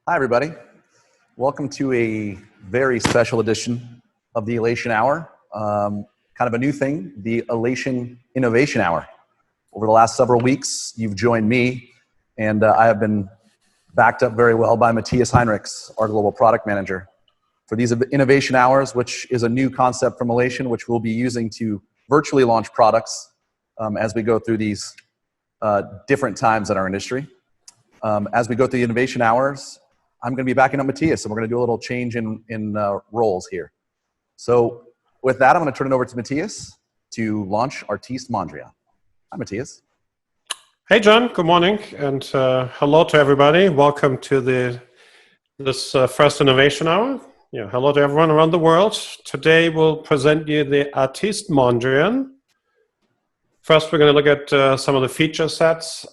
Hi, everybody. Welcome to a very special edition of the Elation Hour. Kind of a new thing, the Elation Innovation Hour. Over the last several weeks, you've joined me, and I have been backed up very well by Matthias Hinrichs, our global product manager, for these innovation hours, which is a new concept from Elation, which we'll be using to virtually launch products as we go through these different times in our industry. As we go through the innovation hours, I'm going to be backing up Matthias, and we're going to do a little change in roles here. So with that, I'm going to turn it over to Matthias to launch Artiste Mondrian. Hi, Matthias. Hey, John. Good morning, and hello to everybody. Welcome to this first innovation hour. Hello to everyone around the world. Today, we'll present you the Artiste Mondrian. First, we're going to look at some of the feature sets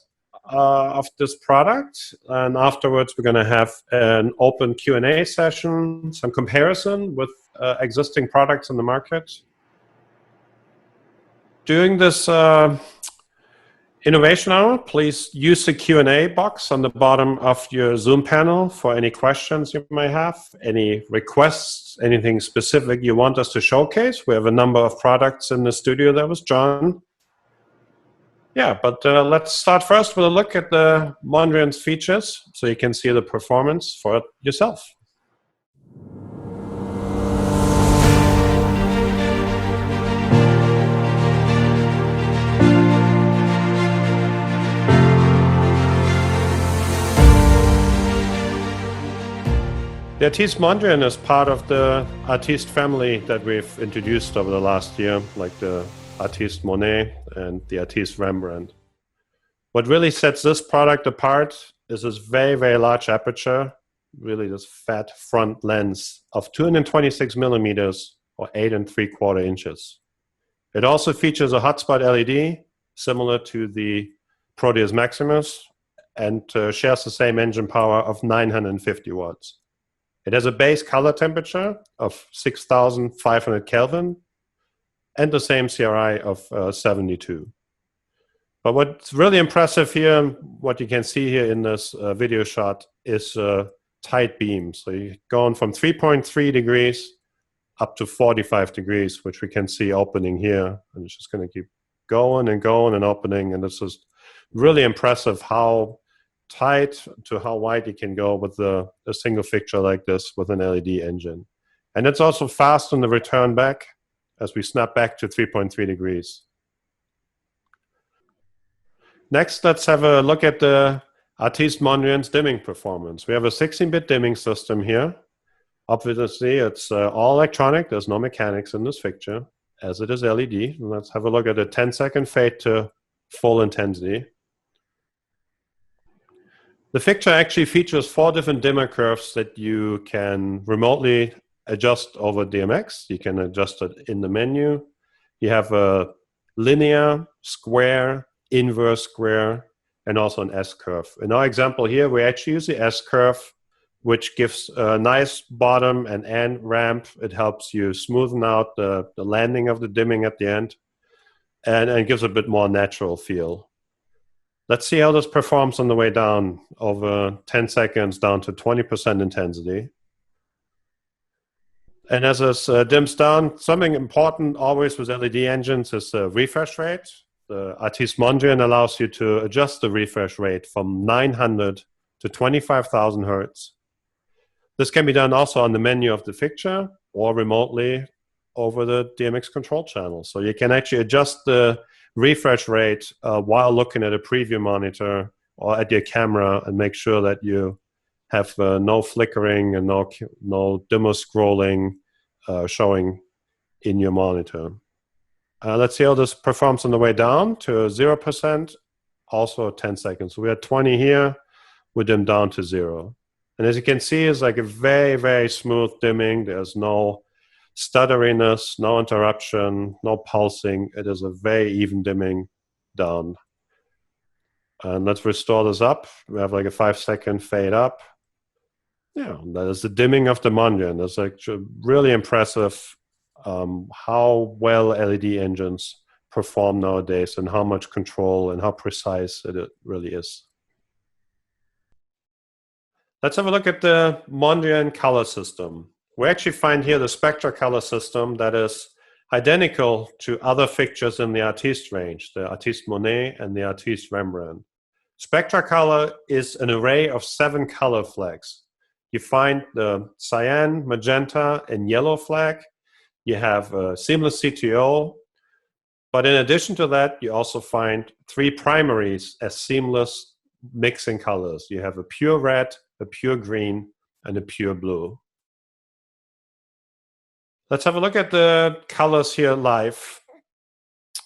of this product, and afterwards we're going to have an open Q&A session, some comparison with existing products in the market. During this innovation hour, please use the Q&A box on the bottom of your Zoom panel for any questions you may have, any requests, anything specific you want us to showcase. We have a number of products in the studio there with John. But let's start first with a look at the Mondrian's features so you can see the performance for it yourself. The Artiste Mondrian is part of the Artiste family that we've introduced over the last year, like the Artiste Monet and the Artiste Rembrandt. What really sets this product apart is this very, very large aperture, really this fat front lens of 226 millimeters or 8 3/4 inches. It also features a hotspot LED similar to the Proteus Maximus and shares the same engine power of 950 watts. It has a base color temperature of 6,500 Kelvin and the same CRI of 72. But what's really impressive here, what you can see here in this video shot, is tight beam. So you're going from 3.3 degrees up to 45 degrees, which we can see opening here. And it's just going to keep going and going and opening. And this is really impressive how tight to how wide you can go with a single fixture like this with an LED engine. And it's also fast on the return back as we snap back to 3.3 degrees. Next, let's have a look at the Artiste Mondrian's dimming performance. We have a 16-bit dimming system here. Obviously, it's all electronic. There's no mechanics in this fixture, as it is LED. And let's have a look at a 10-second fade to full intensity. The fixture actually features 4 different dimmer curves that you can remotely adjust over DMX. You can adjust it in the menu. You have a linear, square, inverse square, and also an S-curve. In our example here, we actually use the S-curve, which gives a nice bottom and end ramp. It helps you smoothen out the landing of the dimming at the end and gives a bit more natural feel. Let's see how this performs on the way down over 10 seconds down to 20% intensity. And as this dims down, something important always with LED engines is the refresh rate. The Artiste Mondrian allows you to adjust the refresh rate from 900 to 25,000 hertz. This can be done also on the menu of the fixture or remotely over the DMX control channel. So you can actually adjust the refresh rate while looking at a preview monitor or at your camera and make sure that you have no flickering and no dimmer scrolling showing in your monitor. Let's see how this performs on the way down to 0%, also 10 seconds. So we had 20 here, we dim down to 0. And as you can see, it's like a very, very smooth dimming. There's no stutteriness, no interruption, no pulsing. It is a very even dimming down. And let's restore this up. We have like a 5-second fade up. That is the dimming of the Mondrian. It's actually really impressive how well LED engines perform nowadays and how much control and how precise it really is. Let's have a look at the Mondrian color system. We actually find here the spectra color system that is identical to other fixtures in the Artiste range, the Artiste Monet and the Artiste Rembrandt. Spectra color is an array of 7 color flags. You find the cyan, magenta, and yellow flag. You have a seamless CTO. But in addition to that, you also find 3 primaries as seamless mixing colors. You have a pure red, a pure green, and a pure blue. Let's have a look at the colors here live.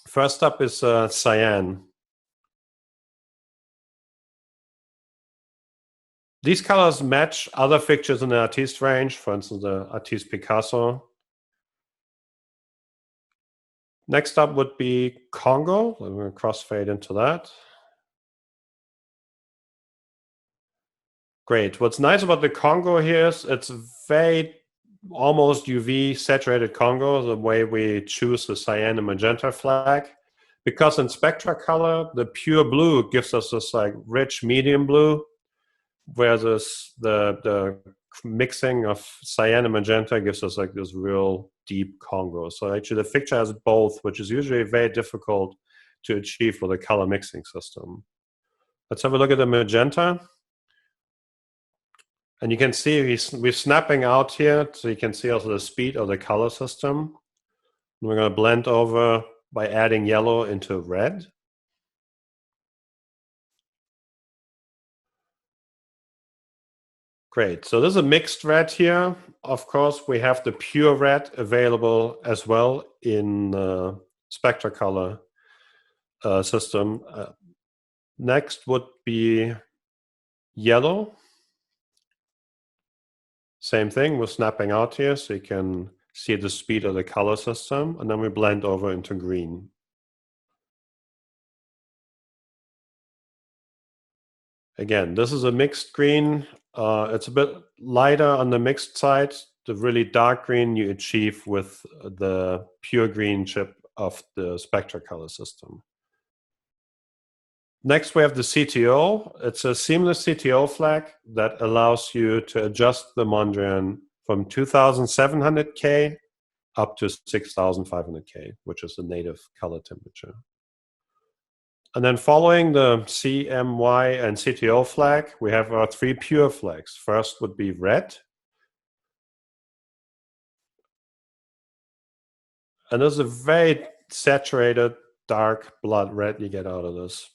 First up is cyan. These colors match other fixtures in the Artiste range, for instance, the Artiste Picasso. Next up would be Congo. I'm going to crossfade into that. Great. What's nice about the Congo here is it's very almost UV saturated Congo, the way we choose the cyan and magenta flag. Because in spectra color, the pure blue gives us this like rich medium blue, whereas the mixing of cyan and magenta gives us like this real deep Congo. So actually the fixture has both, which is usually very difficult to achieve with a color mixing system. Let's have a look at the magenta. And you can see we're snapping out here, so you can see also the speed of the color system. And we're going to blend over by adding yellow into red. Great. So this is a mixed red here. Of course, we have the pure red available as well in the spectra color system. Next would be yellow. Same thing, we're snapping out here so you can see the speed of the color system, and then we blend over into green. Again, this is a mixed green. It's a bit lighter on the mixed side. The really dark green you achieve with the pure green chip of the spectra color system. Next, we have the CTO. It's a seamless CTO flag that allows you to adjust the Mondrian from 2700K up to 6500K, which is the native color temperature. And then following the CMY and CTO flag, we have our 3 pure flags. First would be red. And this is a very saturated, dark blood red you get out of this.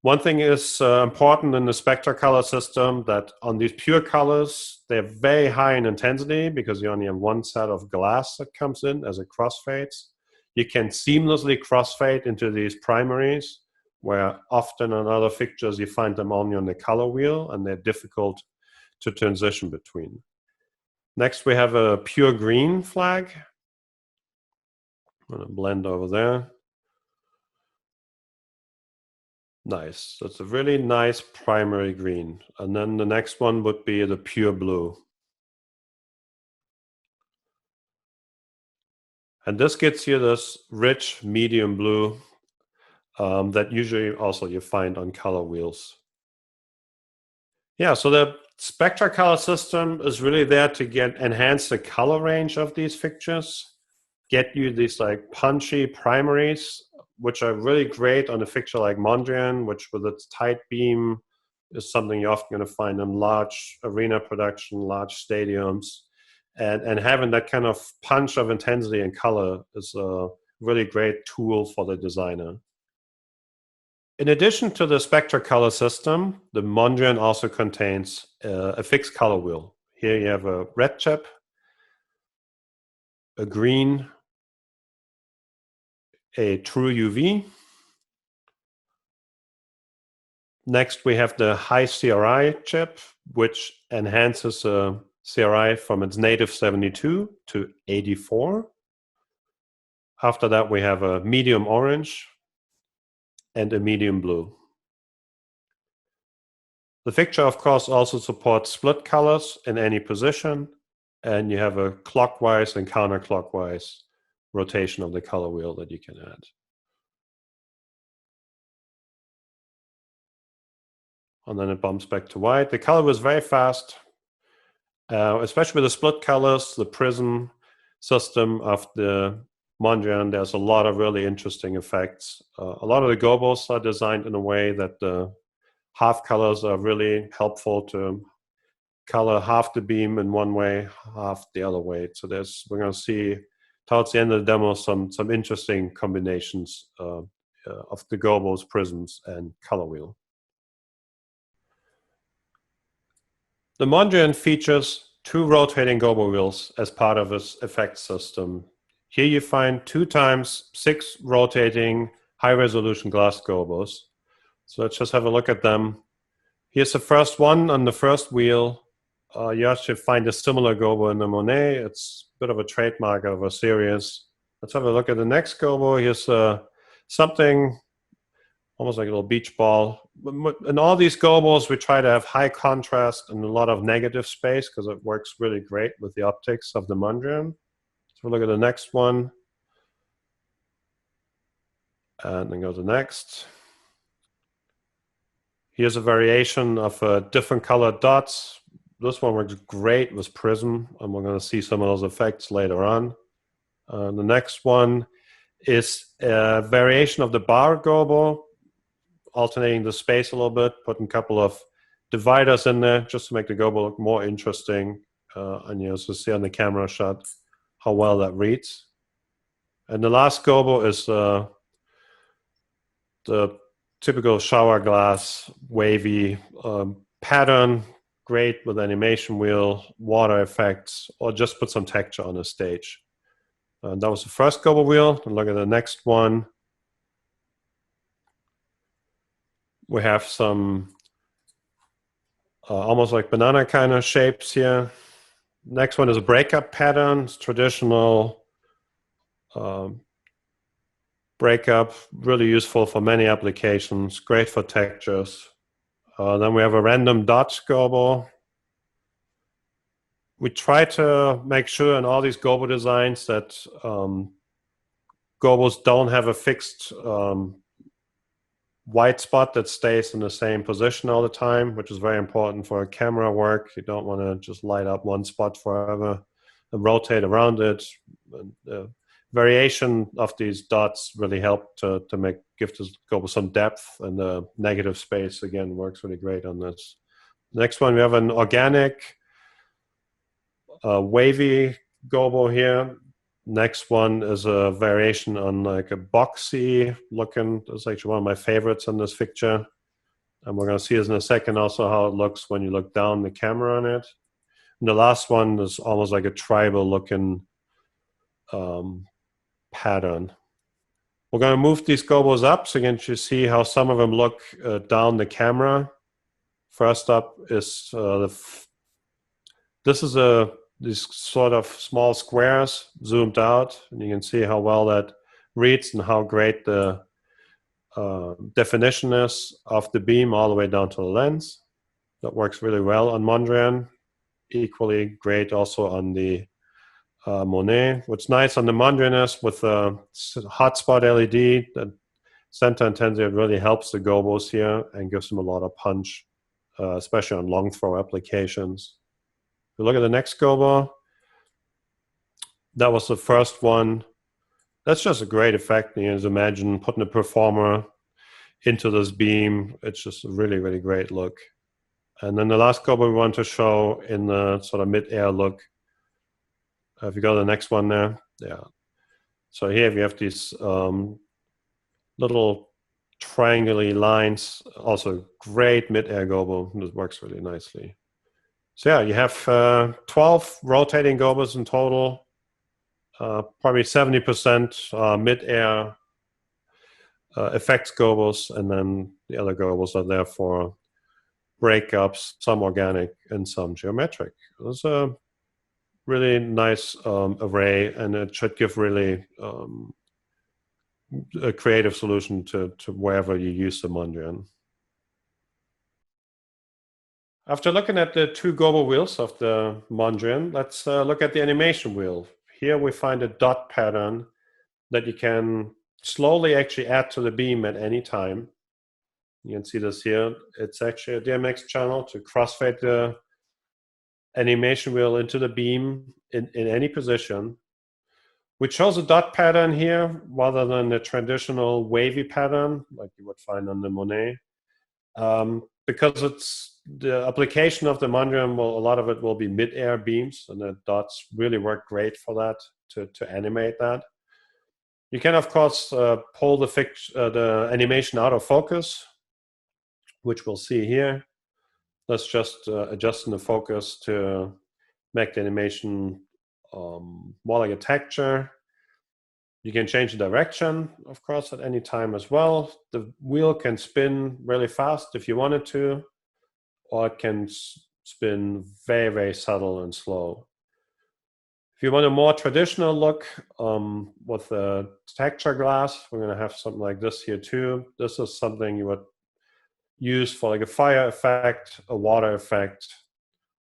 One thing is important in the spectra color system, that on these pure colors, they're very high in intensity because you only have one set of glass that comes in as it crossfades. You can seamlessly crossfade into these primaries, where often on other fixtures you find them only on the color wheel and they're difficult to transition between. Next, we have a pure green flag. I'm going to blend over there. Nice. That's a really nice primary green. And then the next one would be the pure blue. And this gets you this rich medium blue that usually also you find on color wheels. Yeah, so the spectra color system is really there to enhance the color range of these fixtures, get you these like punchy primaries, which are really great on a fixture like Mondrian, which with its tight beam is something you're often going to find in large arena production, large stadiums. And having that kind of punch of intensity and color is a really great tool for the designer. In addition to the spectra color system, the Mondrian also contains a fixed color wheel. Here you have a red chip, a green, a true UV. Next, we have the high CRI chip, which enhances CRI from its native 72 to 84. After that, we have a medium orange and a medium blue. The fixture, of course, also supports split colors in any position, and you have a clockwise and counterclockwise rotation of the color wheel that you can add. and then it bumps back to white. The color was very fast, especially with the split colors, the prism system of the Mondrian. There's a lot of really interesting effects. A lot of the gobos are designed in a way that the half colors are really helpful to color half the beam in one way, half the other way. So we're going to see towards the end of the demo some interesting combinations of the gobos, prisms, and color wheel. The Mondrian features 2 rotating gobo wheels as part of its effect system. Here you find 2 times 6 rotating high-resolution glass gobos. So let's just have a look at them. Here's the first one on the first wheel. You actually find a similar gobo in the Monet. It's a bit of a trademark of a series. Let's have a look at the next gobo. Here's something almost like a little beach ball. In all these gobos, we try to have high contrast and a lot of negative space because it works really great with the optics of the Mondrian. So we'll look at the next one. And then go to the next. Here's a variation of different colored dots. This one works great with prism, and we're going to see some of those effects later on. The next one is a variation of the bar gobo, alternating the space a little bit, putting a couple of dividers in there just to make the gobo look more interesting. And you also see on the camera shot how well that reads. And the last gobo is the typical shower glass wavy pattern, great with animation wheel, water effects, or just put some texture on the stage. That was the first gobo wheel. And look at the next one. We have some almost like banana kind of shapes here. Next one is a breakup pattern. It's traditional breakup, really useful for many applications, great for textures. Then we have a random dot gobo. We try to make sure in all these gobo designs that gobos don't have a fixed white spot that stays in the same position all the time, which is very important for camera work. You don't want to just light up one spot forever and rotate around it. And the variation of these dots really help to give this gobo some depth, and the negative space again works really great on this. Next one, we have an organic wavy gobo here. Next one is a variation on like a boxy looking. That's actually one of my favorites in this picture. And we're going to see this in a second also how it looks when you look down the camera on it. And the last one is almost like a tribal looking pattern. We're going to move these gobos up so you can see how some of them look down the camera. First up is this is these sort of small squares zoomed out, and you can see how well that reads and how great the definition is of the beam all the way down to the lens. That works really well on Mondrian. Equally great also on the Monet. What's nice on the Mondrian is with the hotspot LED, the center intensity really helps the gobos here and gives them a lot of punch, especially on long throw applications. If you look at the next gobo, that was the first one. That's just a great effect. You just imagine putting a performer into this beam. It's just a really, really great look. And then the last gobo we want to show in the sort of mid-air look. If you go to the next one there, yeah. So here we have these little triangular lines. Also great mid-air gobo. This works really nicely. So yeah, you have 12 rotating gobos in total. Probably 70% mid-air effects gobos, and then the other gobos are there for breakups, some organic and some geometric. It's a really nice array, and it should give really a creative solution to wherever you use the Mondrian. After looking at the 2 gobo wheels of the Mondrian, let's look at the animation wheel. Here we find a dot pattern that you can slowly actually add to the beam at any time. You can see this here. It's actually a DMX channel to crossfade the animation wheel into the beam in any position. We chose a dot pattern here rather than the traditional wavy pattern like you would find on the Monet, because it's the application of the Mondrian. Well, a lot of it will be mid-air beams, and the dots really work great for that to animate that. You can, of course, pull the animation out of focus, which we'll see here. Let's just adjusting the focus to make the animation more like a texture. You can change the direction, of course, at any time as well. The wheel can spin really fast if you want it to, or it can spin very, very subtle and slow. If you want a more traditional look with a texture glass, we're going to have something like this here too. This is something you would use for like a fire effect, a water effect,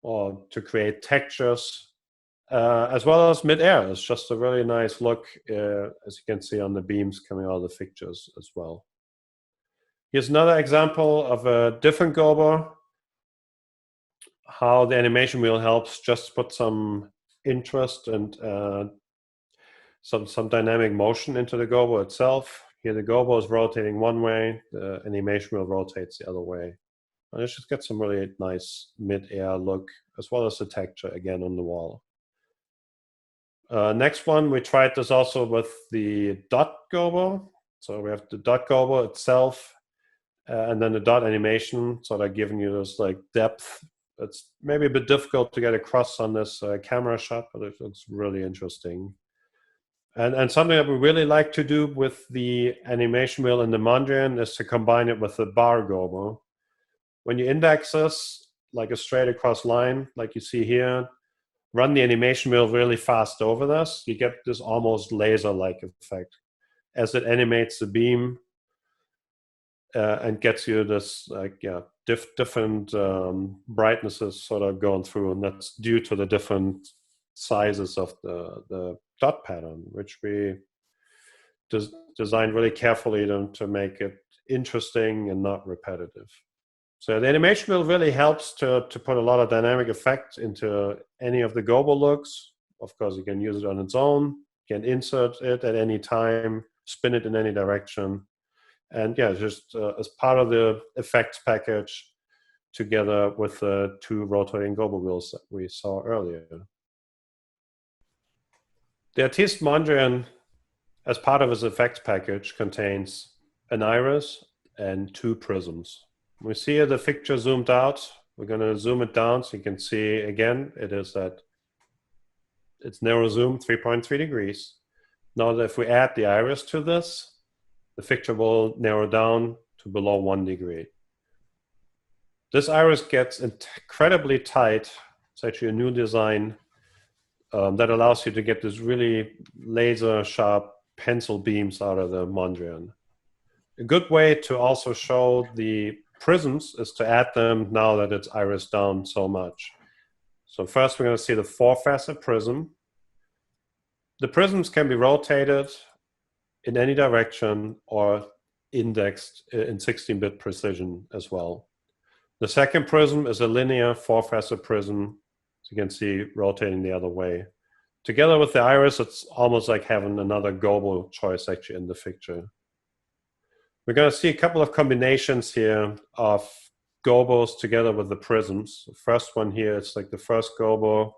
or to create textures, as well as mid-air. It's just a really nice look, as you can see on the beams coming out of the fixtures as well. Here's another example of a different gobo, how the animation wheel helps just put some interest and some dynamic motion into the gobo itself. Here the gobo is rotating one way, the animation wheel rotates the other way. And it just gets some really nice mid-air look, as well as the texture again on the wall. Next one, we tried this also with the dot gobo. So we have the dot gobo itself, and then the dot animation. So they're giving you this like depth. It's maybe a bit difficult to get across on this camera shot, but it looks really interesting. And something that we really like to do with the animation wheel in the Mondrian is to combine it with the bar gobo. When you index this like a straight across line, like you see here, run the animation wheel really fast over this, you get this almost laser-like effect as it animates the beam and gets you this like different brightnesses sort of going through, and that's due to the different sizes of the dot pattern, which we designed really carefully to make it interesting and not repetitive. So the animation wheel really helps to put a lot of dynamic effect into any of the gobo looks. Of course, you can use it on its own, you can insert it at any time, spin it in any direction. And yeah, just as part of the effects package together with the two rotating gobo wheels that we saw earlier. The Artiste Mondrian, as part of his effects package, contains an iris and two prisms. We see here the fixture zoomed out. We're going to zoom it down so you can see again, it's narrow zoom, 3.3 degrees. Now if we add the iris to this, the fixture will narrow down to below 1 degree. This iris gets incredibly tight. It's actually a new design that allows you to get this really laser sharp pencil beams out of the Mondrian. A good way to also show the prisms is to add them now that it's iris down so much. So first we're going to see the 4-facet prism. The prisms can be rotated in any direction or indexed in 16-bit precision as well. The second prism is a linear 4-facet prism, so you can see rotating the other way. Together with the iris, it's almost like having another gobo choice actually in the fixture. We're going to see a couple of combinations here of gobos together with the prisms. The first one here, it's like the first gobo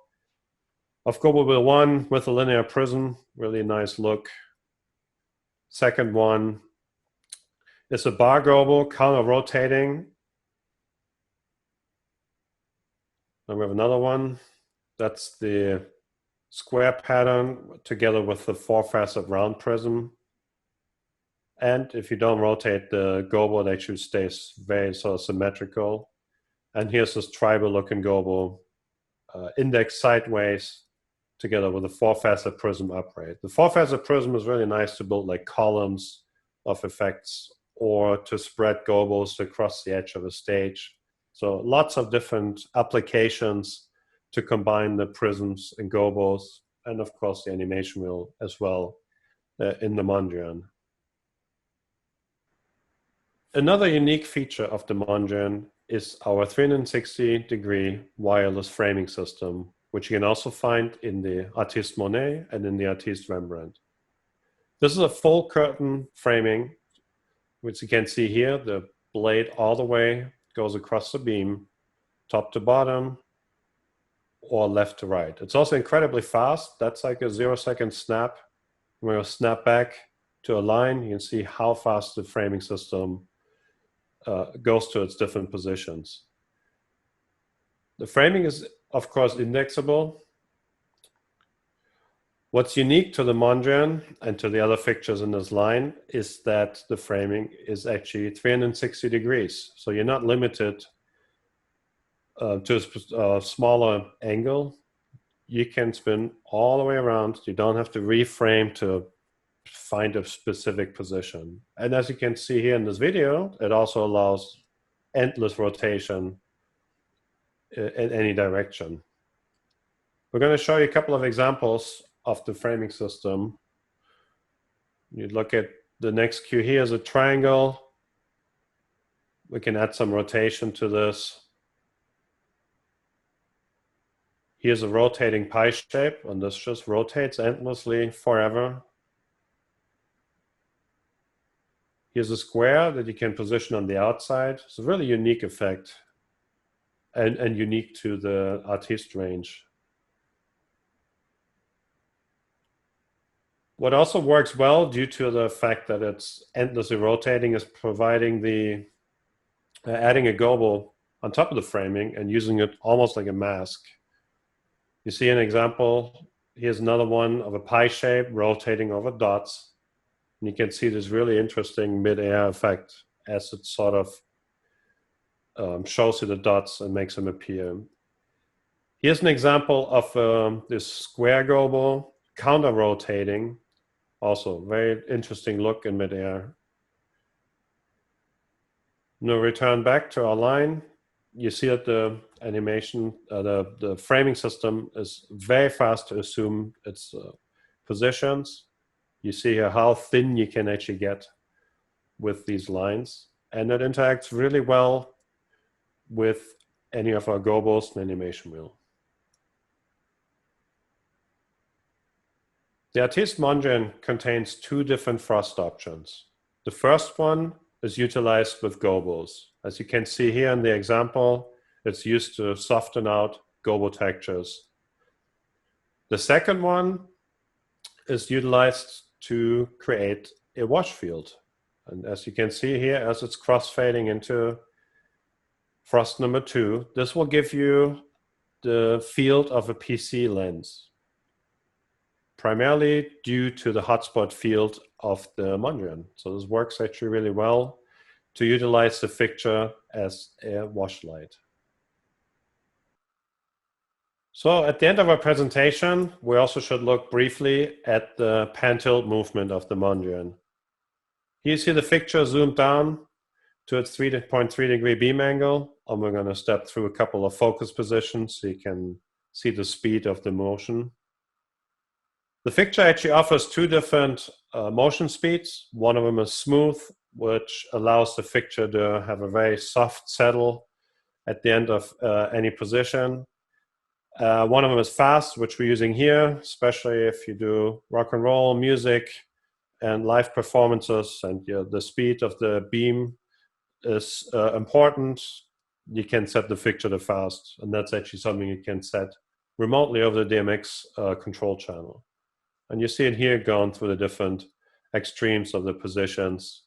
of gobo wheel 1 with a linear prism, really nice look. Second one is a bar gobo, counter rotating. Then we have another one. That's the square pattern together with the 4-facet round prism. And if you don't rotate the gobo, it actually stays very sort of symmetrical. And here's this tribal looking gobo, indexed sideways together with a 4-facet prism upright. The 4-facet prism is really nice to build like columns of effects or to spread gobos across the edge of a stage. So lots of different applications to combine the prisms and gobos, and of course the animation wheel as well in the Mondrian. Another unique feature of the Mondrian is our 360-degree wireless framing system, which you can also find in the Artiste Monet and in the Artiste Rembrandt. This is a full curtain framing, which you can see here. The blade all the way goes across the beam, top to bottom, or left to right. It's also incredibly fast. That's like a 0-second snap. When you snap back to a line, you can see how fast the framing system goes to its different positions. The framing is, of course, indexable. What's unique to the Mondrian and to the other fixtures in this line is that the framing is actually 360 degrees. So you're not limited to a smaller angle. You can spin all the way around. You don't have to reframe to find a specific position. And as you can see here in this video, it also allows endless rotation in any direction. We're going to show you a couple of examples of the framing system. You look at the next cue here is a triangle. We can add some rotation to this. Here's a rotating pie shape, and this just rotates endlessly forever. Here's a square that you can position on the outside. It's a really unique effect and unique to the Artiste range. What also works well due to the fact that it's endlessly rotating is providing the, adding a gobo on top of the framing and using it almost like a mask. You see an example, here's another one of a pie shape rotating over dots. And you can see this really interesting mid-air effect as it sort of shows you the dots and makes them appear. Here's an example of this square gobo counter-rotating. Also, very interesting look in mid-air. Now return back to our line. You see that the animation, the framing system is very fast to assume its positions. You see here how thin you can actually get with these lines. And it interacts really well with any of our gobos and animation wheel. The Artiste Mondrian contains two different frost options. The first one is utilized with gobos. As you can see here in the example, it's used to soften out gobo textures. The second one is utilized to create a wash field. And as you can see here, as it's cross-fading into frost number 2, this will give you the field of a PC lens, primarily due to the hotspot field of the Mondrian. So this works actually really well to utilize the fixture as a wash light. So at the end of our presentation, we also should look briefly at the pan-tilt movement of the Mondrian. Here you see the fixture zoomed down to its 3.3 degree beam angle, and we're going to step through a couple of focus positions so you can see the speed of the motion. The fixture actually offers two different motion speeds. One of them is smooth, which allows the fixture to have a very soft settle at the end of any position. One of them is fast, which we're using here, especially if you do rock and roll music and live performances, and the speed of the beam is important. You can set the fixture to fast, and that's actually something you can set remotely over the DMX control channel. And you see it here going through the different extremes of the positions.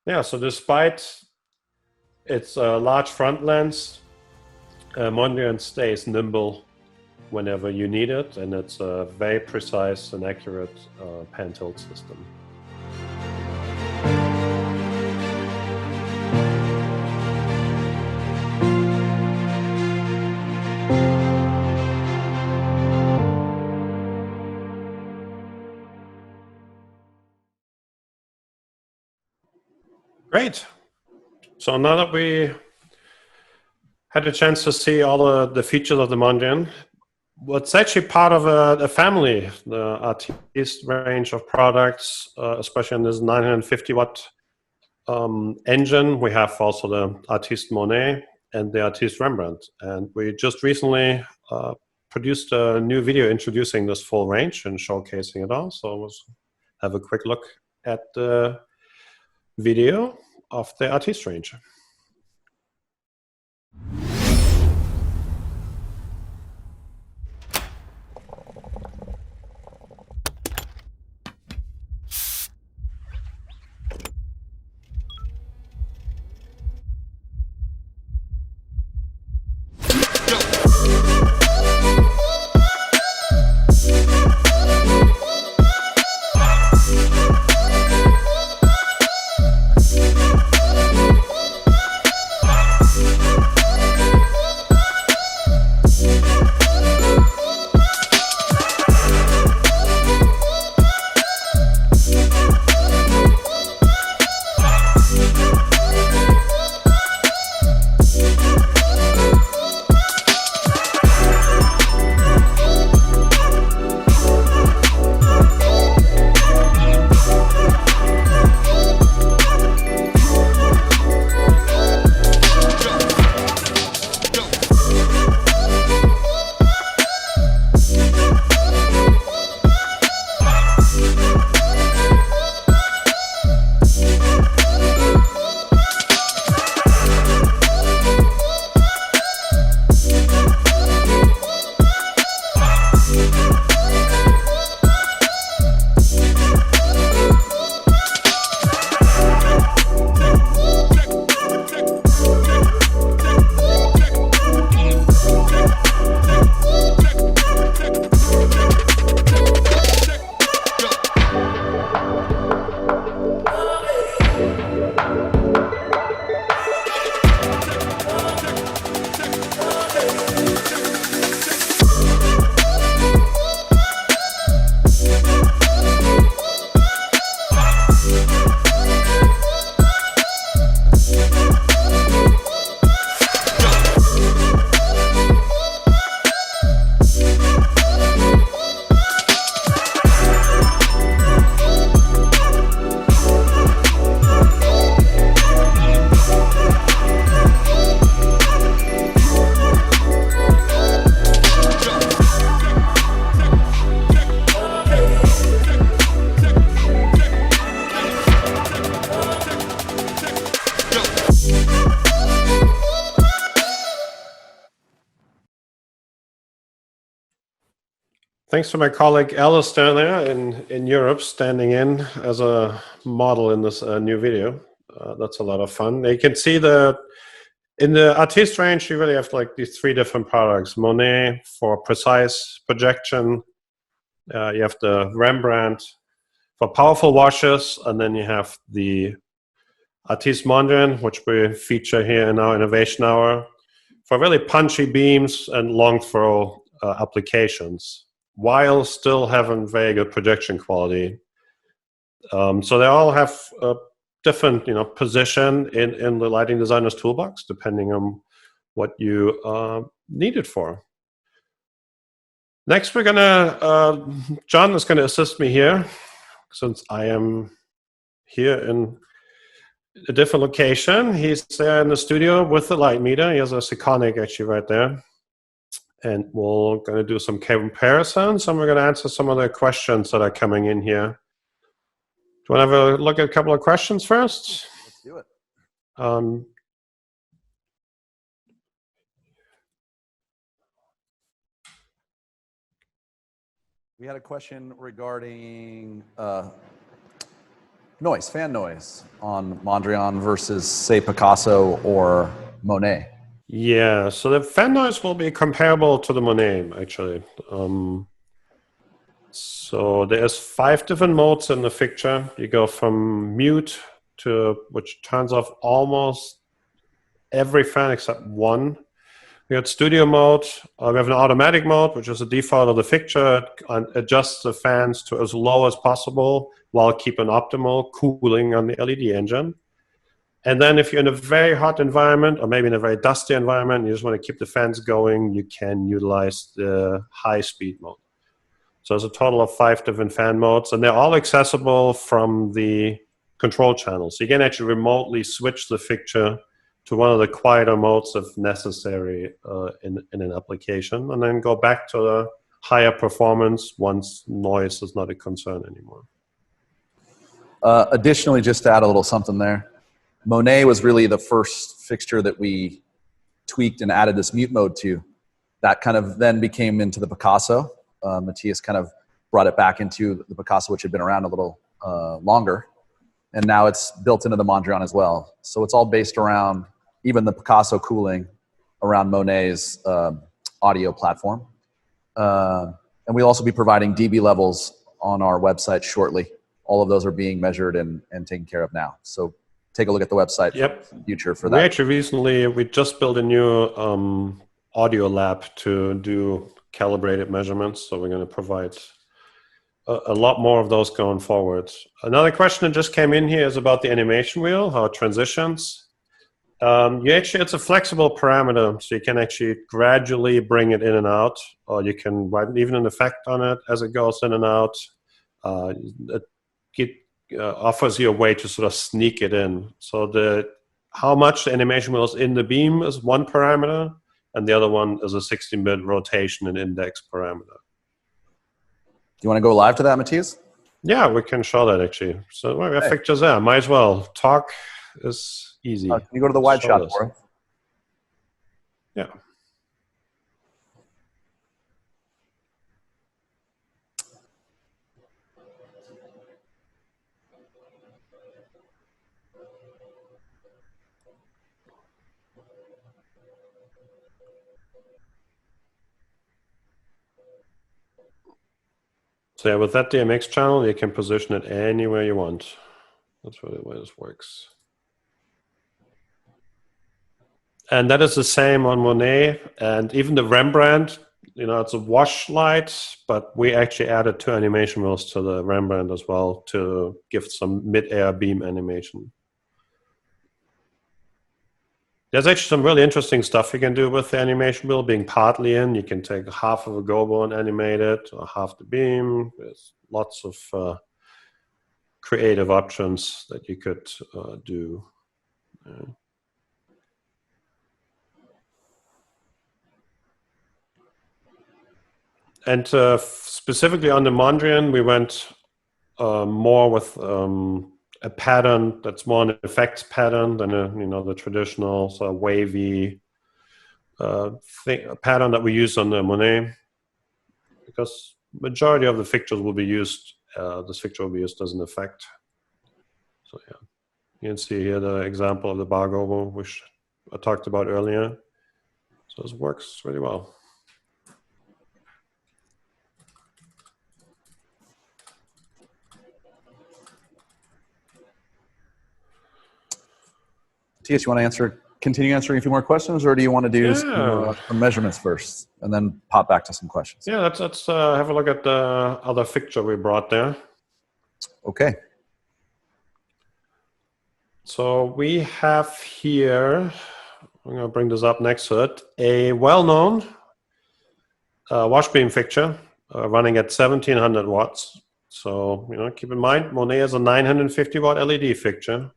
Yeah, so despite its large front lens, Mondrian stays nimble whenever you need it, and it's a very precise and accurate pan-tilt system. Great. So now that we had a chance to see all the features of the Mondrian, what's actually part of a family, the Artiste range of products, especially in this 950 watt engine, we have also the Artiste Monet and the Artiste Rembrandt. And we just recently produced a new video introducing this full range and showcasing it all. So let's have a quick look at the video of the Artiste range. Thanks to my colleague Alice down there in Europe, standing in as a model in this new video. That's a lot of fun. You can see in the Artiste range, you really have like these three different products. Monet for precise projection. You have the Rembrandt for powerful washes, and then you have the Artiste Mondrian, which we feature here in our Innovation Hour, for really punchy beams and long throw applications, while still having very good projection quality. So they all have a different, position in the lighting designer's toolbox, depending on what you need it for. Next, John is gonna assist me here, since I am here in a different location. He's there in the studio with the light meter. He has a Seconic actually right there. And we're going to do some comparisons, and we're going to answer some of the questions that are coming in here. Do you want to have a look at a couple of questions first? Let's do it. We had a question regarding fan noise on Mondrian versus, say, Picasso or Monet. Yeah, so the fan noise will be comparable to the Monet, actually. So there's 5 different modes in the fixture. You go from mute to, which turns off almost every fan except one. We got studio mode. We have an automatic mode, which is a default of the fixture, and adjusts the fans to as low as possible while keeping optimal cooling on the LED engine. And then if you're in a very hot environment, or maybe in a very dusty environment, you just want to keep the fans going, you can utilize the high speed mode. So there's a total of 5 different fan modes, and they're all accessible from the control channel. So you can actually remotely switch the fixture to one of the quieter modes if necessary in an application, and then go back to the higher performance once noise is not a concern anymore. Additionally, just to add a little something there, Monet was really the first fixture that we tweaked and added this mute mode to. That kind of then became into the Picasso. Matthias kind of brought it back into the Picasso, which had been around a little longer. And now it's built into the Mondrian as well. So it's all based around even the Picasso cooling around Monet's audio platform. And we'll also be providing dB levels on our website shortly. All of those are being measured and taken care of now. So take a look at the website for the future for that. We actually we just built a new audio lab to do calibrated measurements. So we're going to provide a lot more of those going forward. Another question that just came in here is about the animation wheel, how it transitions. It's a flexible parameter, so you can actually gradually bring it in and out, or you can write even an effect on it as it goes in and out. It offers you a way to sort of sneak it in. So how much the animation wheel is in the beam is one parameter, and the other one is a 16-bit rotation and index parameter. Do you want to go live to that, Matthias? Yeah, we can show that actually. So we have pictures there. Might as well. Talk is easy. Can you go to the wide shot for us? Yeah. So yeah, with that DMX channel, you can position it anywhere you want. That's really the way this works. And that is the same on Monet, and even the Rembrandt, it's a wash light, but we actually added 2 animation wheels to the Rembrandt as well to give some mid-air beam animation. There's actually some really interesting stuff you can do with the animation wheel being partly in. You can take half of a gobo and animate it, or half the beam. There's lots of creative options that you could do. And specifically on the Mondrian, we went more with a pattern that's more an effects pattern than the traditional sort of wavy pattern that we use on the Monet, because majority of the fixtures will be used. This fixture will be used as an effect. So yeah, you can see here the example of the bar gobo, which I talked about earlier. So this works really well. Matthias, you want to continue answering a few more questions, or do you want to do some measurements first and then pop back to some questions? Yeah, let's have a look at the other fixture we brought there. Okay. So we have here, I'm going to bring this up next to it, a well-known wash beam fixture running at 1700 watts. So, keep in mind, Monet is a 950 watt LED fixture.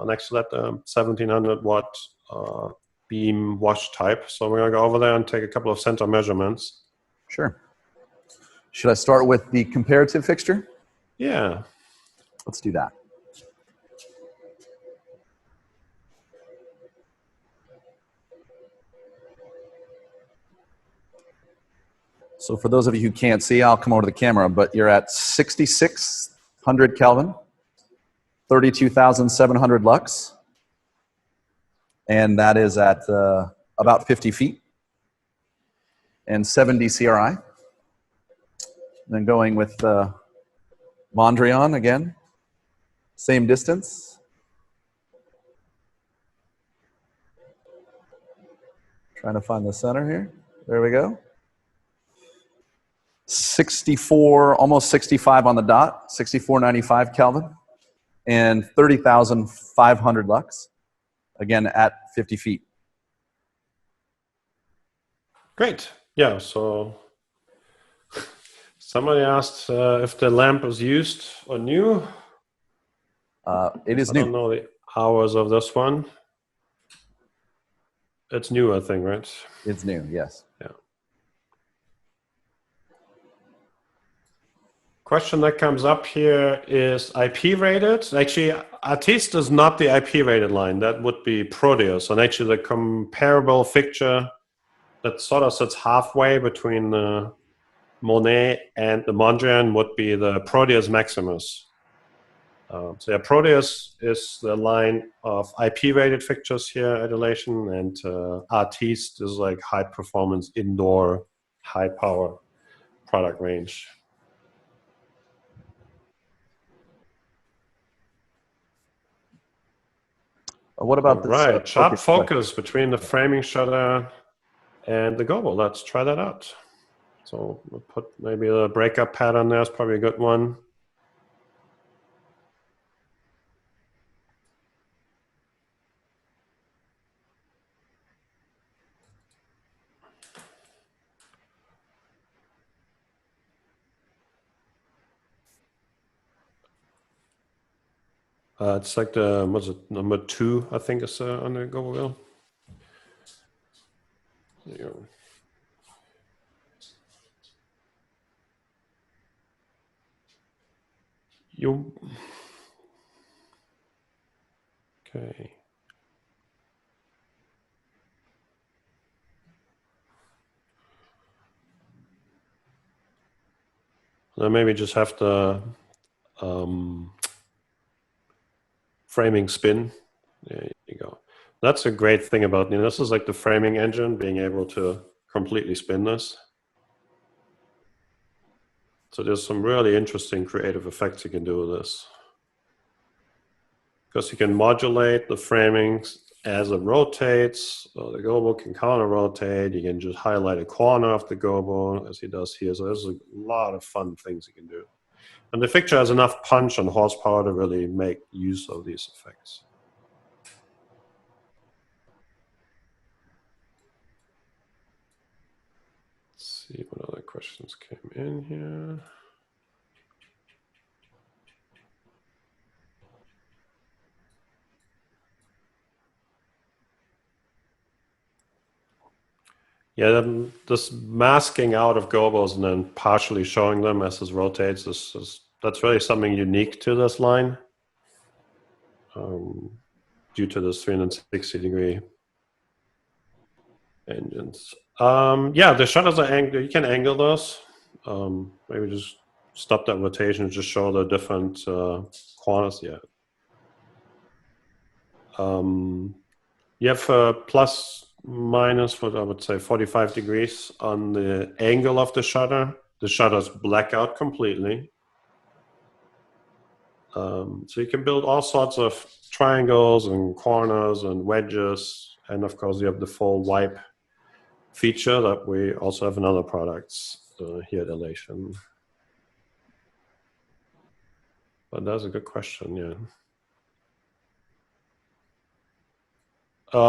Next to that, 1700 watt beam wash type. So we're going to go over there and take a couple of center measurements. Sure. Should I start with the comparative fixture? Yeah. Let's do that. So for those of you who can't see, I'll come over to the camera, but you're at 6600 Kelvin, 32,700 lux, and that is at about 50 feet, and 70 CRI. Then going with Mondrian again, same distance. Trying to find the center here. There we go. 64, almost 65 on the dot, 6495 Kelvin, and 30,500 lux, again at 50 feet. Great. Yeah, so somebody asked if the lamp was used or new. It is I new. don't know the hours of this one. It's new, I think, right? It's new, yes. Yeah. Question that comes up here is IP rated. Actually, Artiste is not the IP rated line. That would be Proteus. And actually, the comparable fixture that sort of sits halfway between the Monet and the Mondrian would be the Proteus Maximus. So yeah, Proteus is the line of IP rated fixtures here at Elation, and Artiste is like high performance indoor, high power product range. What about this? Right, sharp focus between the framing shutter and the gobo. Let's try that out. So we'll put maybe a breakup pattern there is probably a good one. It's like the, what's it, number 2, I think is on the gobo wheel. There you go. Okay. Then maybe just have the framing spin. There you go. That's a great thing about, this is like the framing engine, being able to completely spin this. So there's some really interesting creative effects you can do with this. Because you can modulate the framings as it rotates. So the gobo can counter rotate. You can just highlight a corner of the gobo as he does here. So there's a lot of fun things you can do. And the fixture has enough punch and horsepower to really make use of these effects. Let's see what other questions came in here. Yeah, this masking out of gobos and then partially showing them as this rotates, that's really something unique to this line, due to this 360-degree engines. Yeah, the shutters are angled. You can angle those. Maybe just stop that rotation and just show the different corners. Yeah. You have plus minus, what I would say, 45 degrees on the angle of the shutter. The shutters black out completely. So you can build all sorts of triangles and corners and wedges. And of course, you have the full wipe feature that we also have in other products here at Elation. But that's a good question, yeah.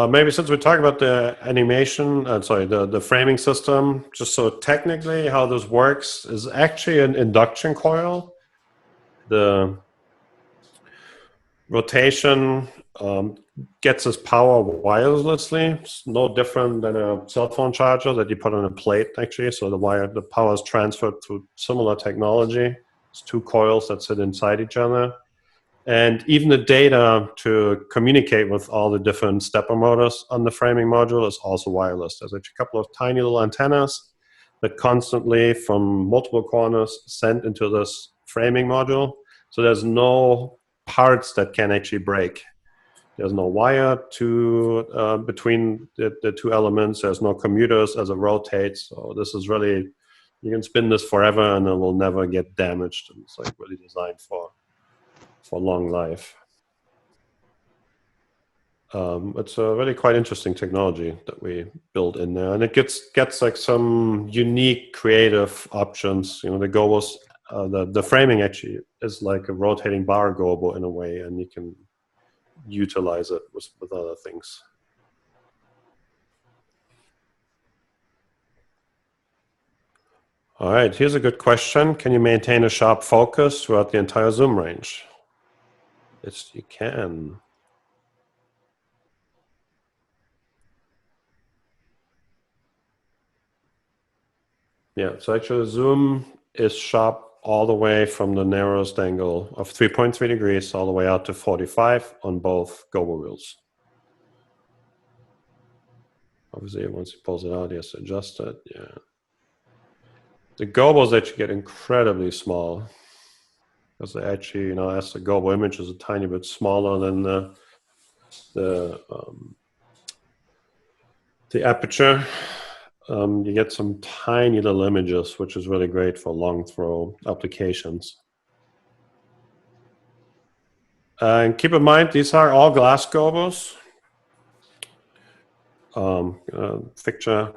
Maybe since we're talking about the animation, the framing system, just so technically how this works is actually an induction coil. The rotation gets its power wirelessly. It's no different than a cell phone charger that you put on a plate, actually. So the power is transferred through similar technology. It's 2 coils that sit inside each other. And even the data to communicate with all the different stepper motors on the framing module is also wireless. There's actually a couple of tiny little antennas that constantly, from multiple corners, send into this framing module. So there's no parts that can actually break. There's no wire between the 2 elements. There's no commuters as it rotates. So this is really, you can spin this forever and it will never get damaged. And it's like really designed for long life. It's a really quite interesting technology that we build in there, and it gets like some unique creative options. The gobos, the framing actually is like a rotating bar gobo in a way, and you can utilize it with other things. All right, here's a good question. Can you maintain a sharp focus throughout the entire zoom range? You can. Yeah, so actually zoom is sharp all the way from the narrowest angle of 3.3 degrees all the way out to 45 on both gobo wheels. Obviously, once he pulls it out, he has to adjust it. Yeah. The gobos actually get incredibly small because they actually, you know, as the gobo image is a tiny bit smaller than the aperture. You get some tiny little images, which is really great for long throw applications. And keep in mind, these are all glass gobos. Fixture,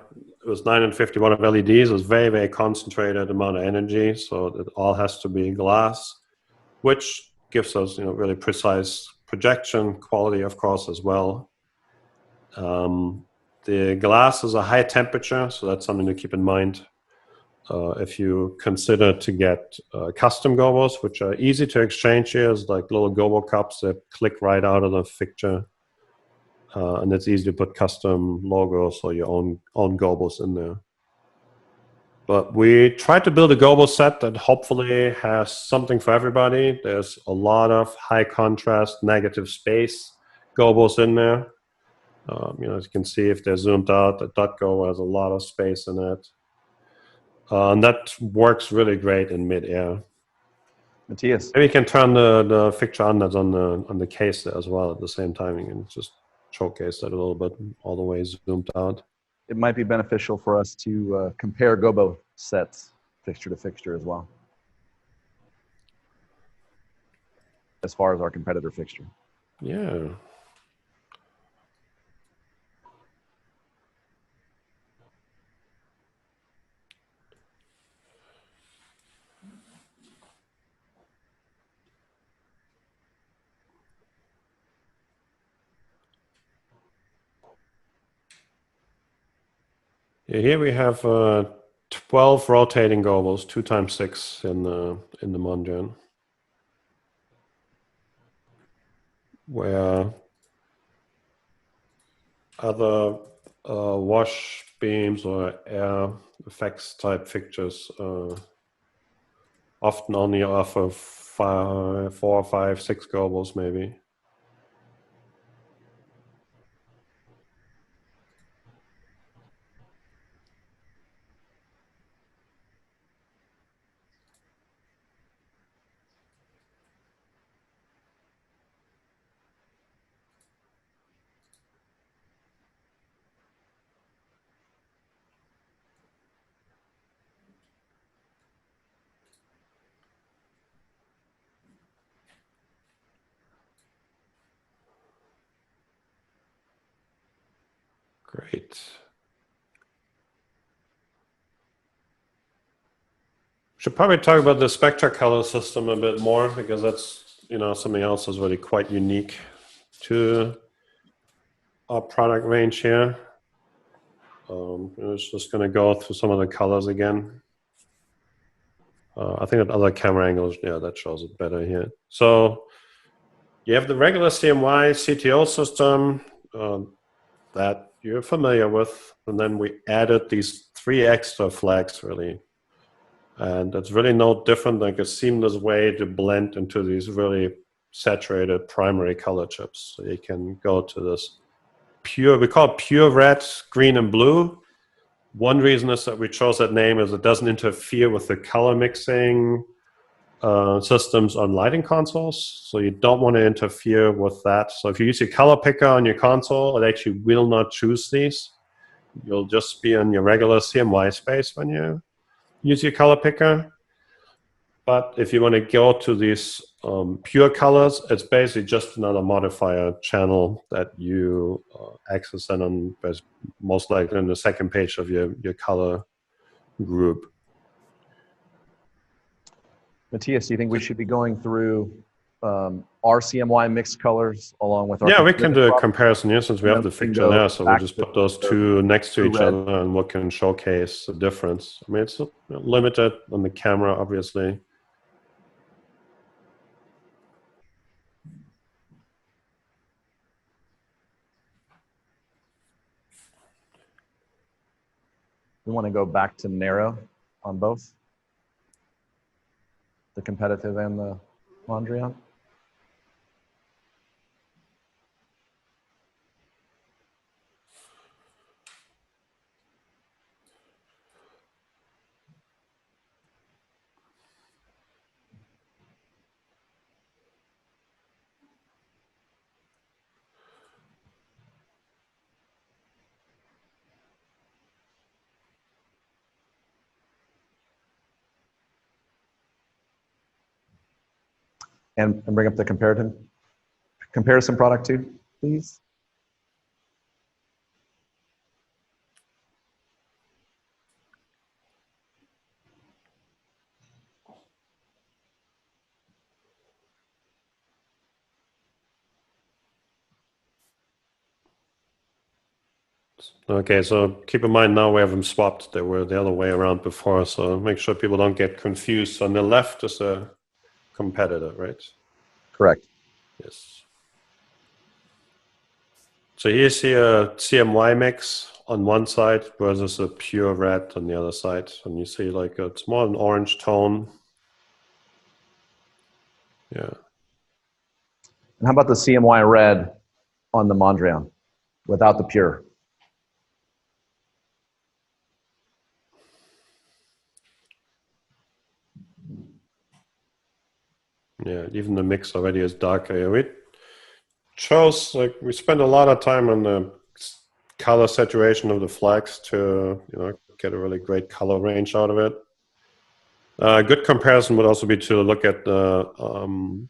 it was 950 watt of LEDs. It was very, very concentrated amount of energy, so it all has to be glass, which gives us, you know, really precise projection quality, of course, as well. The glass is a high temperature, so that's something to keep in mind. If you consider to get custom gobos, which are easy to exchange here, is like little gobo cups that click right out of the fixture. And it's easy to put custom logos or your own gobos in there. But we tried to build a gobo set that hopefully has something for everybody. There's a lot of high contrast, negative space gobos in there. You know, as you can see, if they're zoomed out, the dot gobo has a lot of space in it. And that works really great in mid-air. Matthias. Maybe you can turn the fixture on that's on the case there as well at the same time. You can just showcase that a little bit, all the way zoomed out. It might be beneficial for us to compare gobo sets fixture to fixture as well, as far as our competitor fixture. Yeah. Yeah, here we have 12 rotating gobos, 2 times 6 in the Mondrian, where other wash beams or air effects type fixtures often only offer 4, 5, 6 gobos maybe. Great. Should probably talk about the spectra color system a bit more, because that's, you know, something else that's really quite unique to our product range here. I was just going to go through some of the colors again. I think that other camera angles, yeah, that shows it better here. So you have the regular CMY CTO system that you're familiar with, and then we added these 3 extra flags, really. And it's really no different, like a seamless way to blend into these really saturated primary color chips. So you can go to this pure, we call it pure red, green, and blue. One reason is that we chose that name is it doesn't interfere with the color mixing systems on lighting consoles. So you don't want to interfere with that. So if you use your color picker on your console, it actually will not choose these. You'll just be in your regular CMY space when you use your color picker. But if you want to go to these pure colors, it's basically just another modifier channel that you access then on most likely on the second page of your color group. Matthias, do you think we should be going through our CMY mixed colors along with our... Yeah, we can do a comparison here since we have the fixture there. So we'll just put those two next to each other and we can showcase the difference. I mean, it's limited on the camera, obviously. We want to go back to narrow on both, the competitive and the Mondrian. And bring up the comparison product too, please. Okay, so keep in mind now we have them swapped. They were the other way around before, so make sure people don't get confused. On the left is a competitor, right? Correct. Yes. So here's here a CMY mix on one side versus a pure red on the other side. And you see like it's more an orange tone. Yeah. And how about the CMY red on the Mondrian without the pure? Yeah, even the mix already is darker. We chose, like, we spent a lot of time on the color saturation of the flags to, get a really great color range out of it. A good comparison would also be to look at the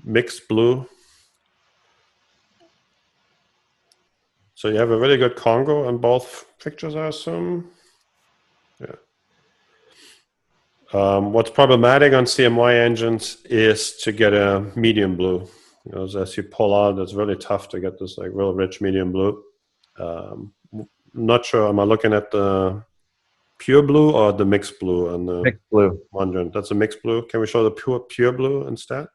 mixed blue. So you have a really good Congo in both pictures, I assume. Yeah. What's problematic on CMY engines is to get a medium blue. As you pull out, it's really tough to get this like real rich medium blue. Not sure. Am I looking at the pure blue or the mixed blue on the Mixed blue. Mondrian? That's a mixed blue. Can we show the pure blue instead?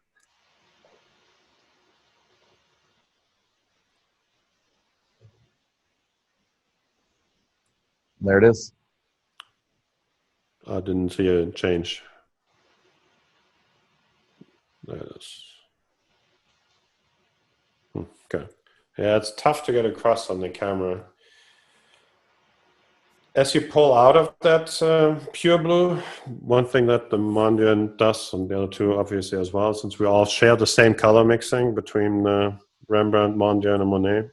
There it is. I didn't see a change. There it is. Okay. Yeah, it's tough to get across on the camera. As you pull out of that pure blue, one thing that the Mondrian does, and the other two obviously as well, since we all share the same color mixing between Rembrandt, Mondrian, and Monet,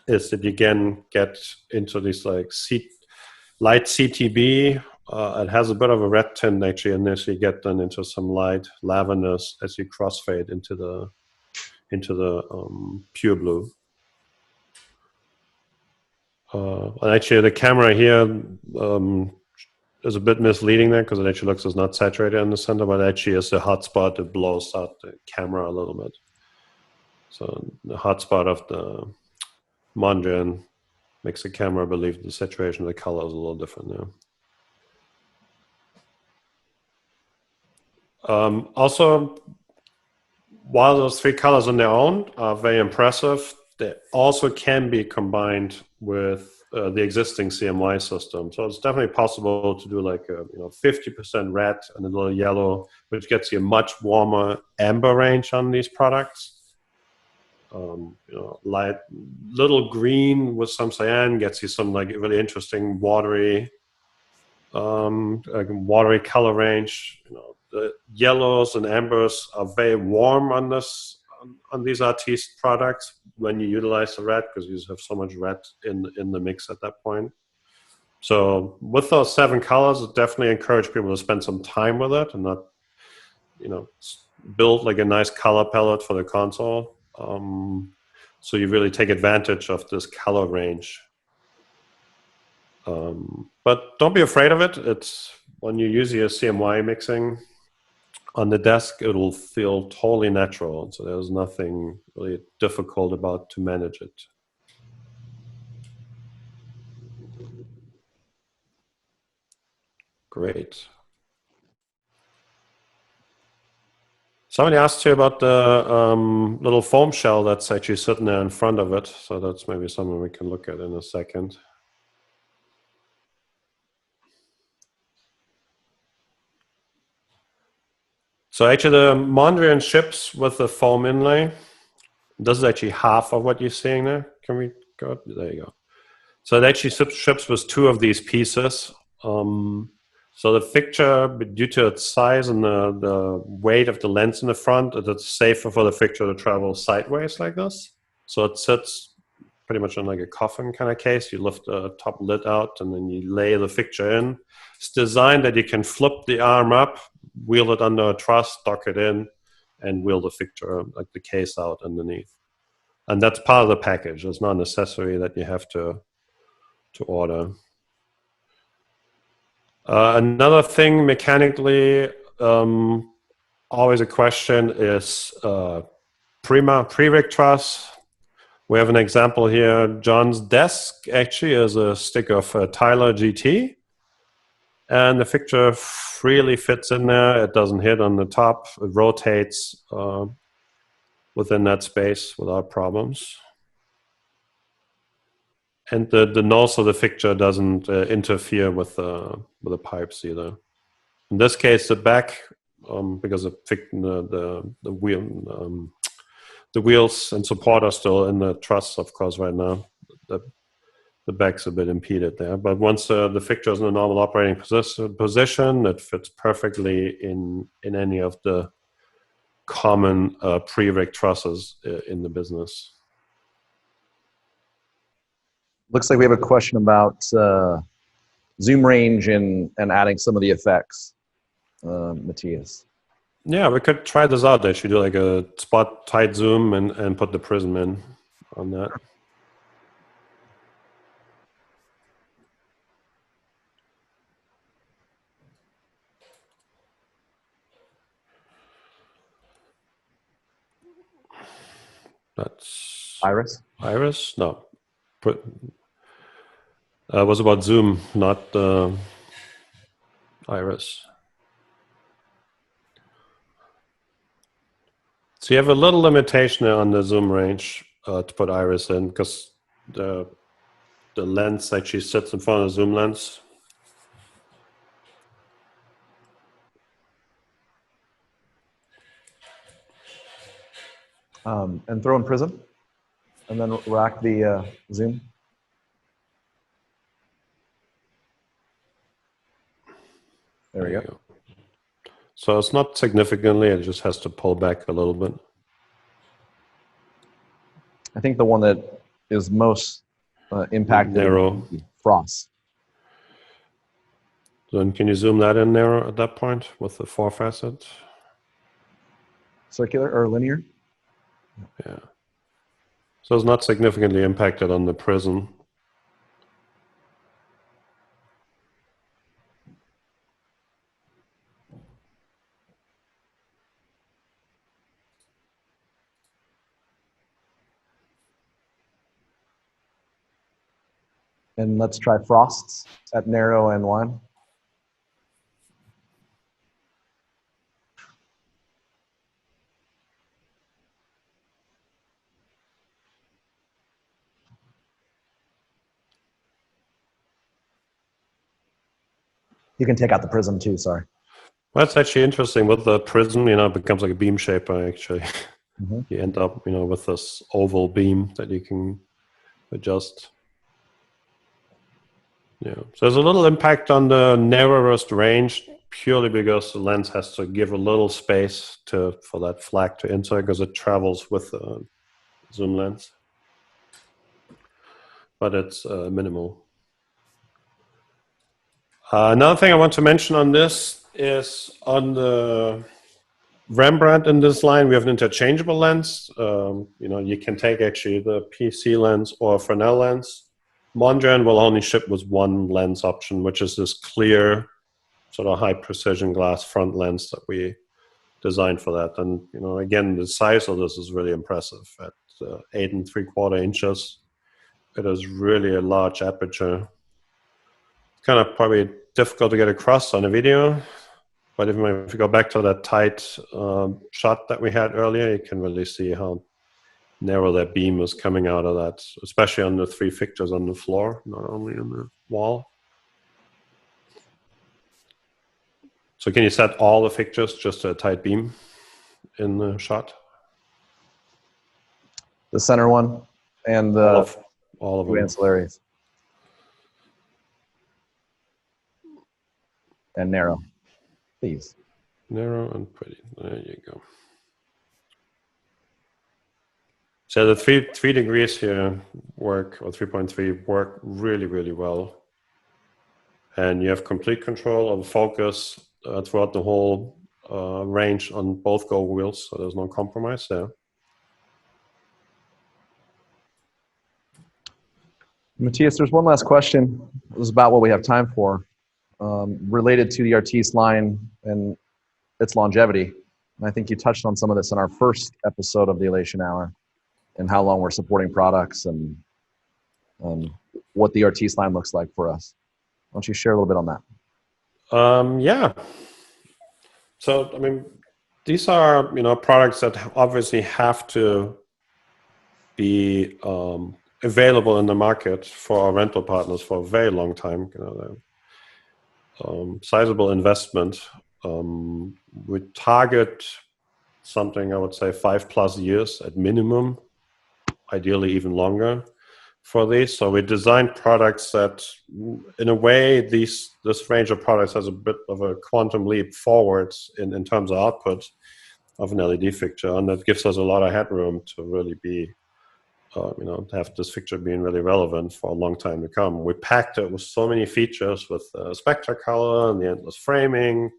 is that you again get into this like light CTB. It has a bit of a red tint actually in this. You get then into some light lavenders as you crossfade into the pure blue. And actually, the camera here is a bit misleading there because it actually looks as not saturated in the center, but actually is the hotspot that blows out the camera a little bit. So the hotspot of the Mondrian makes the camera believe the saturation of the color is a little different there. Also, while those three colors on their own are very impressive, they also can be combined with the existing CMY system. So it's definitely possible to do like a 50% red and a little yellow, which gets you a much warmer amber range on these products. Light little green with some cyan gets you some like really interesting watery color range. The yellows and ambers are very warm on these Artiste products when you utilize the red, because you have so much red in the mix at that point. So with those 7 colors, it definitely encourage people to spend some time with it and not, build like a nice color palette for the console. So you really take advantage of this color range. But don't be afraid of it. It's when you use your CMY mixing on the desk, it will feel totally natural. So there's nothing really difficult about to manage it. Great. Somebody asked you about the little foam shell that's actually sitting there in front of it. So that's maybe something we can look at in a second. So actually the Mondrian ships with the foam inlay. This is actually half of what you're seeing there. Can we go? There you go. So it actually ships with two of these pieces. So the fixture, due to its size and the weight of the lens in the front, it's safer for the fixture to travel sideways like this. So it sits pretty much on like a coffin kind of case. You lift the top lid out and then you lay the fixture in. It's designed that you can flip the arm up, wheel it under a truss, dock it in, and wheel the fixture, like the case, out underneath. And that's part of the package. It's not necessary that you have to order. Another thing mechanically, always a question is pre-rig truss. We have an example here. John's desk actually is a stick of Tyler GT. And the fixture freely fits in there. It doesn't hit on the top. It rotates within that space without problems. And the nose of the fixture doesn't interfere with the pipes either. In this case, the back, because the wheels and support are still in the truss, of course, right now. The back's a bit impeded there. But once the fixture is in a normal operating position, it fits perfectly in any of the common pre-rig trusses in the business. Looks like we have a question about zoom range and adding some of the effects, Matthias. Yeah, we could try this out. Actually, do like a spot tight zoom and put the prism in on that. That's Iris? Iris? No. It was about zoom, not Iris. So you have a little limitation on the zoom range to put Iris in, because the lens actually sits in front of the zoom lens. And throw in prism, and then rack the zoom. There we go. So it's not significantly, it just has to pull back a little bit. I think the one that is most impacted narrow. is frost. Then can you zoom that in narrow at that point with the 4 facet? Circular or linear? Yeah. So it's not significantly impacted on the prism. And let's try frosts at narrow and line. You can take out the prism too, sorry. Well, that's actually interesting. With the prism, it becomes like a beam shaper, actually. Mm-hmm. You end up, with this oval beam that you can adjust. Yeah. So there's a little impact on the narrowest range, purely because the lens has to give a little space for that flag to enter, because it travels with the zoom lens. But it's minimal. Another thing I want to mention on this is on the Rembrandt in this line, we have an interchangeable lens. You can take actually the PC lens or Fresnel lens. Mondrian will only ship with one lens option, which is this clear, sort of high precision glass front lens that we designed for that. And again, the size of this is really impressive. At 8 3/4 inches, it is really a large aperture. Kind of probably difficult to get across on a video, but if you go back to that tight shot that we had earlier, you can really see how narrow that beam is coming out of that, especially on the 3 fixtures on the floor, not only on the wall. So can you set all the fixtures just a tight beam in the shot? The center one and the all of two them. ancillaries. And narrow, please. Narrow and pretty. There you go. So the three degrees here work, or 3.3 work really, really well. And you have complete control of focus throughout the whole range on both go wheels, so there's no compromise there. Matthias, there's one last question. This is about what we have time for, related to the Artiste line and its longevity. And I think you touched on some of this in our first episode of the Elation Hour, and how long we're supporting products and what the Artiste line looks like for us. Why don't you share a little bit on that? Yeah. So, I mean, these are, products that obviously have to be available in the market for our rental partners for a very long time. Sizable investment. We target something, I would say, 5+ years at minimum, ideally even longer for these. So we designed products that, in a way, this range of products has a bit of a quantum leap forwards in terms of output of an LED fixture, and that gives us a lot of headroom to really be, to have this fixture being really relevant for a long time to come. We packed it with so many features, with spectra color and the endless framing,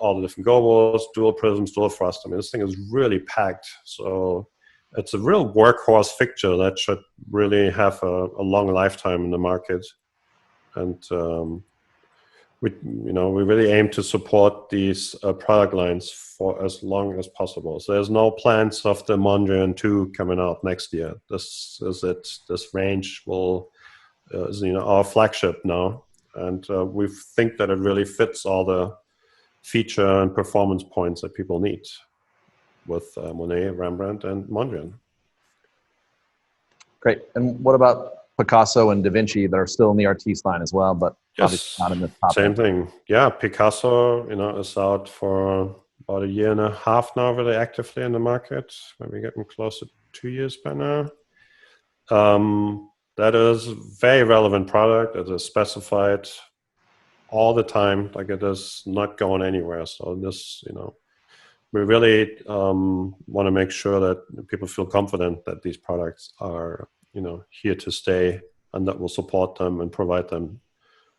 all the different gobos, dual prisms, dual frost. I mean, this thing is really packed. So it's a real workhorse fixture that should really have a long lifetime in the market. And we really aim to support these product lines for as long as possible. So there's no plans of the Mondrian 2 coming out next year. This is it. This range is our flagship now, and we think that it really fits all the feature and performance points that people need with Monet, Rembrandt, and Mondrian. Great. And what about Picasso and Da Vinci that are still in the Artiste line as well, but obviously not in the top? Same thing. Yeah, Picasso, is out for about 1.5 years now, really actively in the market. Maybe getting close to 2 years by now. That is a very relevant product. It is specified all the time, like it is not going anywhere. So this, we really want to make sure that people feel confident that these products are, here to stay, and that will support them and provide them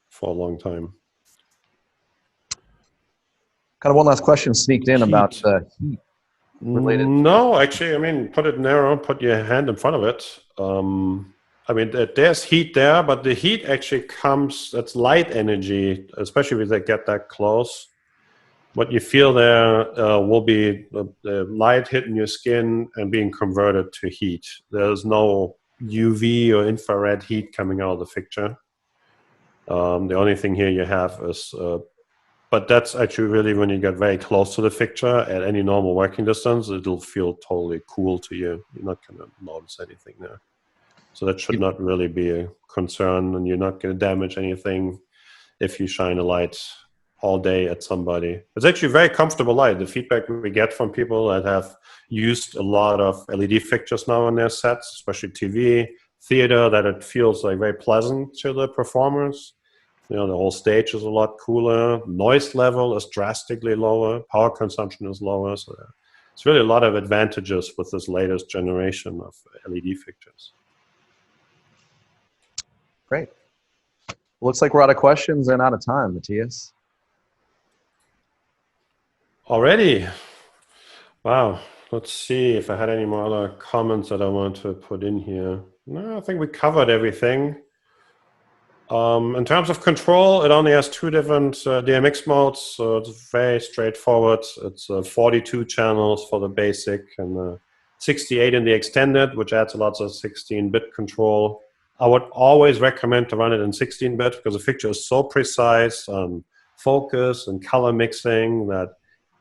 for a long time. Kind of one last question sneaked in about the heat related. No, actually, put it narrow, put your hand in front of it. There's heat there, but the heat actually that's light energy, especially if they get that close. What you feel there will be the light hitting your skin and being converted to heat. There's no UV or infrared heat coming out of the fixture. The only thing here you have is, but that's actually really when you get very close to the fixture at any normal working distance, it'll feel totally cool to you. You're not going to notice anything there. So that should not really be a concern, and you're not going to damage anything if you shine a light all day at somebody. It's actually a very comfortable light. The feedback we get from people that have used a lot of LED fixtures now on their sets, especially TV, theater, that it feels like very pleasant to the performers. The whole stage is a lot cooler. Noise level is drastically lower. Power consumption is lower. So it's really a lot of advantages with this latest generation of LED fixtures. Great. Looks like we're out of questions and out of time, Matthias. Already? Wow. Let's see if I had any more other comments that I want to put in here. No, I think we covered everything. In terms of control, it only has 2 different DMX modes, so it's very straightforward. It's 42 channels for the basic and 68 in the extended, which adds lots of 16-bit control. I would always recommend to run it in 16-bit because the fixture is so precise on focus and color mixing that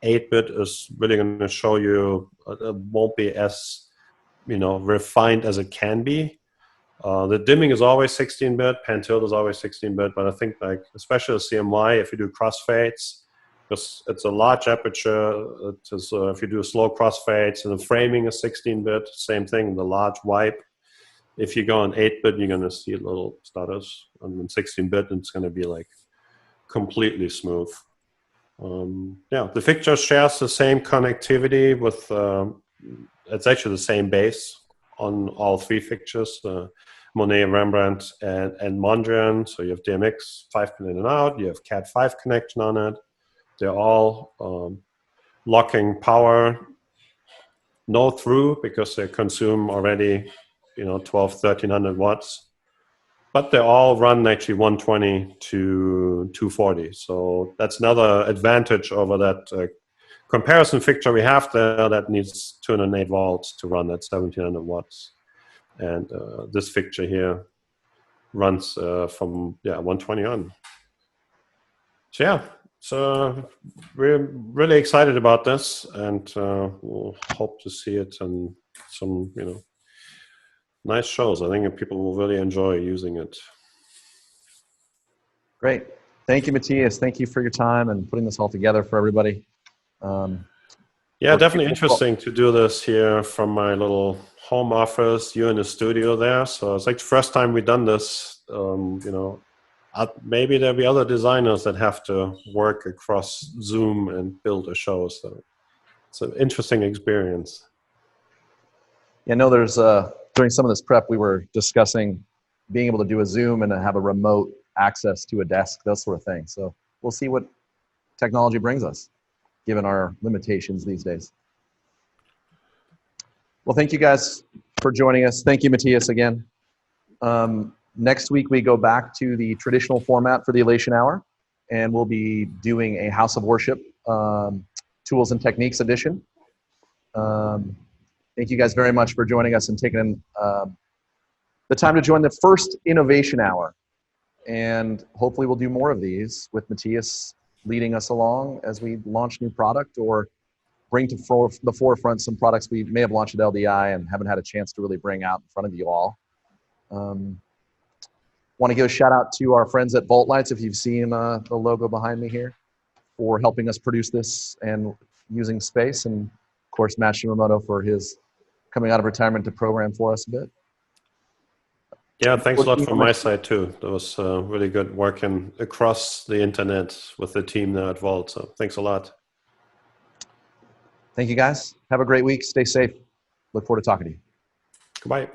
8-bit is really going to show you it won't be as refined as it can be. The dimming is always 16-bit, pan tilt is always 16-bit, but I think especially the CMY, if you do crossfades, because it's a large aperture. It is, if you do slow crossfades, and the framing is 16-bit, same thing, the large wipe. If you go on 8-bit, you're going to see little stutters. And in 16-bit, it's going to be like completely smooth. The fixture shares the same connectivity with, it's actually the same base on all three fixtures, Monet, Rembrandt, and Mondrian. So you have DMX 5-pin in and out, you have Cat5 connection on it. They're all locking power, no through, because they consume already 1,300 watts. But they all run actually 120 to 240. So that's another advantage over that comparison fixture we have there that needs 208 volts to run at 1,700 watts. And this fixture here runs from 120 on. So we're really excited about this, and we'll hope to see it in some nice shows. I think people will really enjoy using it. Great. Thank you, Matthias. Thank you for your time and putting this all together for everybody. Definitely interesting to do this here from my little home office. You in the studio there. So it's like the first time we've done this. Maybe there'll be other designers that have to work across Zoom and build a show. So it's an interesting experience. Yeah, no, there's during some of this prep, we were discussing being able to do a Zoom and have a remote access to a desk, those sort of things. So we'll see what technology brings us, given our limitations these days. Well, thank you guys for joining us. Thank you, Matthias, again. Next week, we go back to the traditional format for the Elation Hour, and we'll be doing a House of Worship Tools and Techniques edition. Thank you guys very much for joining us and taking the time to join the first Innovation Hour. And hopefully we'll do more of these with Matthias leading us along as we launch new product or bring to the forefront some products we may have launched at LDI and haven't had a chance to really bring out in front of you all. Want to give a shout out to our friends at Vault Lights, if you've seen the logo behind me here, for helping us produce this and using space. And of course, Matt Shimamoto for his coming out of retirement to program for us a bit. Yeah, thanks a lot from my side too. That was really good working across the internet with the team there at Vault. So thanks a lot. Thank you guys. Have a great week. Stay safe. Look forward to talking to you. Goodbye.